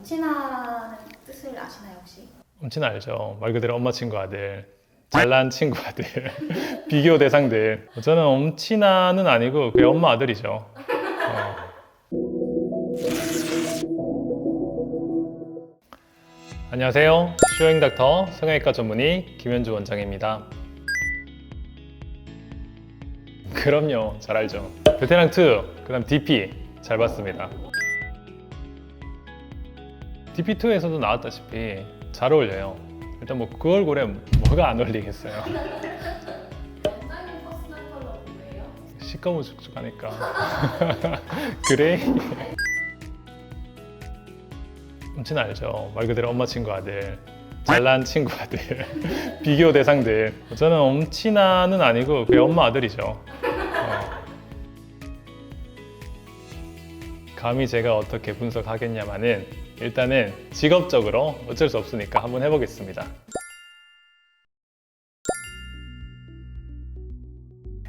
엄친아라는 뜻을 아시나요 혹시? 엄친아 알죠. 말 그대로 엄마 친구 아들, 잘난 친구 아들, 비교 대상들. 저는 엄친아는 아니고 그냥 엄마 아들이죠. 안녕하세요. 쇼잉 닥터 성형외과 전문의 김현주 원장입니다. 그럼요, 잘 알죠. 베테랑 2, 그 다음 DP 잘 봤습니다. DP2에서도 나왔다시피 잘 어울려요. 일단 뭐 그 얼굴에 뭐가 안 어울리겠어요. 원장님 퍼스널 컬러 뭐예요? 시꺼무죽죽하니까. 그래? 엄친아 알죠. 말 그대로 엄마 친구 아들, 잘난 친구 아들, 비교 대상들. 저는 엄친아는 아니고 그냥 엄마 아들이죠. 감히 제가 어떻게 분석하겠냐마는 일단은 직업적으로 어쩔 수 없으니까 한번 해보겠습니다.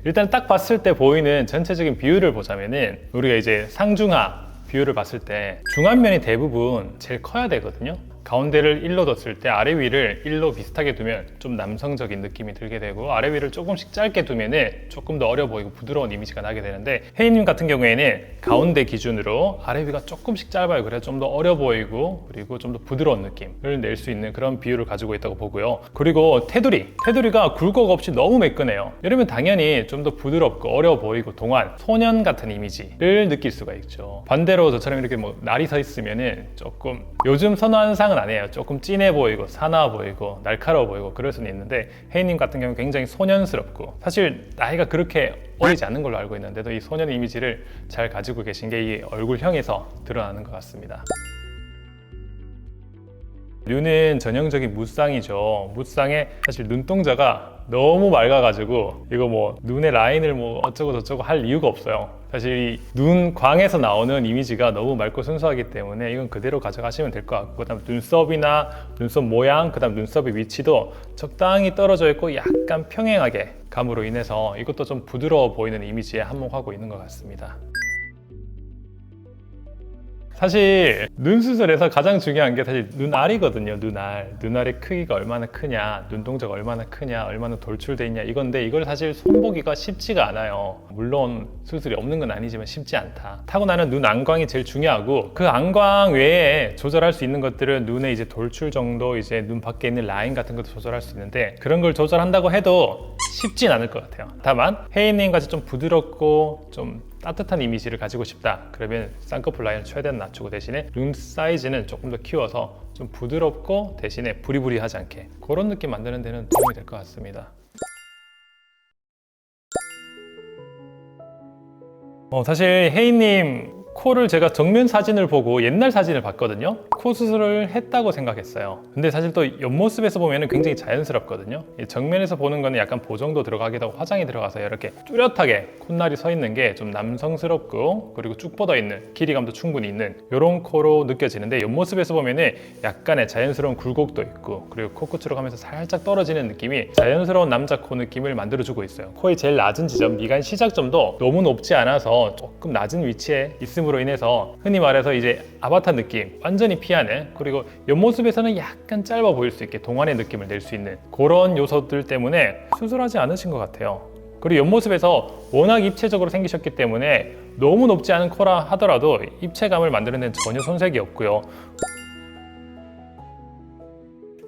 일단 딱 봤을 때 보이는 전체적인 비율을 보자면은 우리가 이제 상중하 비율을 봤을 때 중안면이 대부분 제일 커야 되거든요. 가운데를 1로 뒀을 때 아래 위를 1로 비슷하게 두면 좀 남성적인 느낌이 들게 되고, 아래 위를 조금씩 짧게 두면은 조금 더 어려 보이고 부드러운 이미지가 나게 되는데, 혜인님 같은 경우에는 가운데 기준으로 아래 위가 조금씩 짧아요. 그래서 좀 더 어려 보이고 그리고 좀 더 부드러운 느낌을 낼 수 있는 그런 비율을 가지고 있다고 보고요. 그리고 테두리가 굴곡 없이 너무 매끈해요. 이러면 당연히 좀 더 부드럽고 어려 보이고 동안 소년 같은 이미지를 느낄 수가 있죠. 반대로 저처럼 이렇게 뭐 날이 서 있으면은 조금 요즘 선호하는 상은 아니에요. 조금 진해 보이고 사나워 보이고 날카로워 보이고 그럴 수는 있는데, 혜인님 같은 경우는 굉장히 소년스럽고 사실 나이가 그렇게 어리지 않은 걸로 알고 있는데도 이 소년 이미지를 잘 가지고 계신 게 이 얼굴형에서 드러나는 것 같습니다. 류는 전형적인 무쌍이죠. 무쌍에 사실 눈동자가 너무 맑아가지고 이거 뭐 눈의 라인을 뭐 어쩌고 저쩌고 할 이유가 없어요. 사실 이 눈광에서 나오는 이미지가 너무 맑고 순수하기 때문에 이건 그대로 가져가시면 될 것 같고, 그다음 눈썹이나 눈썹 모양, 그다음 눈썹의 위치도 적당히 떨어져 있고 약간 평행하게 감으로 인해서 이것도 좀 부드러워 보이는 이미지에 한몫하고 있는 것 같습니다. 사실 눈 수술에서 가장 중요한 게 사실 눈알이거든요. 눈알의 크기가 얼마나 크냐, 눈동자가 얼마나 크냐, 얼마나 돌출돼 있냐 이건데, 이걸 사실 손보기가 쉽지가 않아요. 물론 수술이 없는 건 아니지만 쉽지 않다. 타고나는 눈 안광이 제일 중요하고, 그 안광 외에 조절할 수 있는 것들은 눈의 이제 돌출 정도, 이제 눈 밖에 있는 라인 같은 것도 조절할 수 있는데, 그런 걸 조절한다고 해도 쉽진 않을 것 같아요. 다만 혜인님 같이 좀 부드럽고 좀 따뜻한 이미지를 가지고 싶다 그러면 쌍꺼풀 라인을 최대한 낮추고 대신에 눈 사이즈는 조금 더 키워서 좀 부드럽고 대신에 부리부리하지 않게 그런 느낌 만드는 데는 도움이 될 것 같습니다. 사실 혜인님 코를 제가 정면 사진을 보고 옛날 사진을 봤거든요. 코 수술을 했다고 생각했어요. 근데 사실 또 옆모습에서 보면 굉장히 자연스럽거든요. 정면에서 보는 거는 약간 보정도 들어가기도 하고 화장이 들어가서 이렇게 뚜렷하게 콧날이 서 있는 게 좀 남성스럽고 그리고 쭉 뻗어 있는, 길이감도 충분히 있는 이런 코로 느껴지는데, 옆모습에서 보면은 약간의 자연스러운 굴곡도 있고 그리고 코끝으로 가면서 살짝 떨어지는 느낌이 자연스러운 남자 코 느낌을 만들어주고 있어요. 코의 제일 낮은 지점, 미간 시작점도 너무 높지 않아서 조금 낮은 위치에 있음으로 인해서 흔히 말해서 이제 아바타 느낌 완전히 피하는, 그리고 옆모습에서는 약간 짧아 보일 수 있게 동안의 느낌을 낼 수 있는 그런 요소들 때문에 수술하지 않으신 것 같아요. 그리고 옆모습에서 워낙 입체적으로 생기셨기 때문에 너무 높지 않은 코라 하더라도 입체감을 만드는 데는 전혀 손색이 없고요.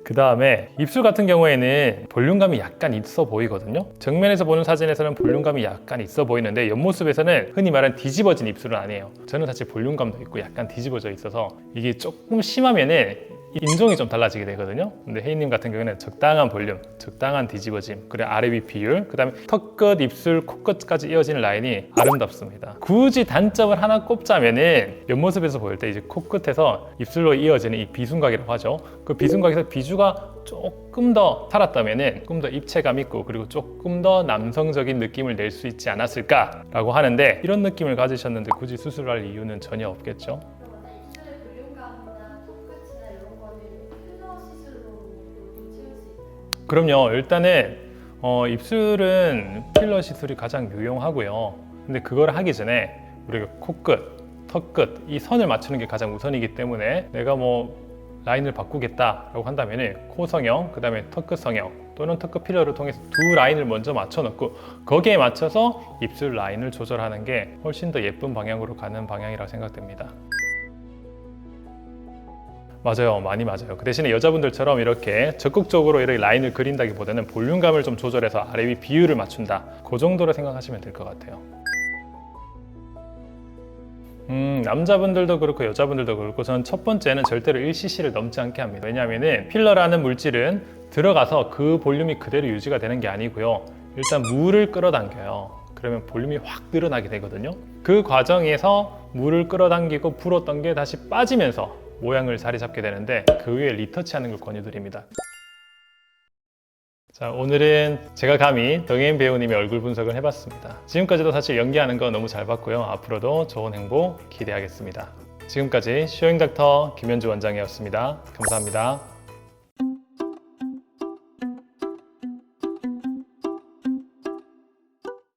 그 다음에 입술 같은 경우에는 볼륨감이 약간 있어 보이거든요. 정면에서 보는 사진에서는 볼륨감이 약간 있어 보이는데, 옆모습에서는 흔히 말하는 뒤집어진 입술은 아니에요. 저는 사실 볼륨감도 있고 약간 뒤집어져 있어서 이게 조금 심하면은 인종이 좀 달라지게 되거든요. 근데 혜인님 같은 경우는 적당한 볼륨, 적당한 뒤집어짐, 그리고 아래 위 비율, 그 다음에 턱끝, 입술, 코끝까지 이어지는 라인이 아름답습니다. 굳이 단점을 하나 꼽자면은 옆모습에서 보일 때 이제 코끝에서 입술로 이어지는 이 비순각이라고 하죠. 그 비순각에서 비주가 조금 더 살았다면은 조금 더 입체감 있고 그리고 조금 더 남성적인 느낌을 낼 수 있지 않았을까라고 하는데, 이런 느낌을 가지셨는데 굳이 수술할 이유는 전혀 없겠죠. 입술의 볼륨감이나 턱끝이나 이런 거는 필러 시술로 채울 수 있나요? 그럼요. 일단은 입술은 필러 시술이 가장 유용하고요. 근데 그걸 하기 전에 우리가 코끝, 턱 끝, 이 선을 맞추는 게 가장 우선이기 때문에 내가 뭐 라인을 바꾸겠다라고 한다면 코 성형, 그 다음에 턱 끝 성형 또는 턱 끝 필러를 통해서 두 라인을 먼저 맞춰놓고 거기에 맞춰서 입술 라인을 조절하는 게 훨씬 더 예쁜 방향으로 가는 방향이라고 생각됩니다. 맞아요, 많이 맞아요. 그 대신에 여자분들처럼 이렇게 적극적으로 이렇게 라인을 그린다기보다는 볼륨감을 좀 조절해서 아래 위 비율을 맞춘다, 그 정도로 생각하시면 될 것 같아요. 남자분들도 그렇고 여자분들도 그렇고 저는 첫 번째는 절대로 1cc를 넘지 않게 합니다. 왜냐하면 필러라는 물질은 들어가서 그 볼륨이 그대로 유지가 되는 게 아니고요, 일단 물을 끌어당겨요. 그러면 볼륨이 확 늘어나게 되거든요. 그 과정에서 물을 끌어당기고 불었던 게 다시 빠지면서 모양을 자리 잡게 되는데, 그 위에 리터치하는 걸 권유드립니다. 자, 오늘은 제가 감히 덩혜인 배우님의 얼굴 분석을 해봤습니다. 지금까지도 사실 연기하는 거 너무 잘 봤고요. 앞으로도 좋은 행복 기대하겠습니다. 지금까지 쇼잉닥터 김현주 원장이었습니다. 감사합니다.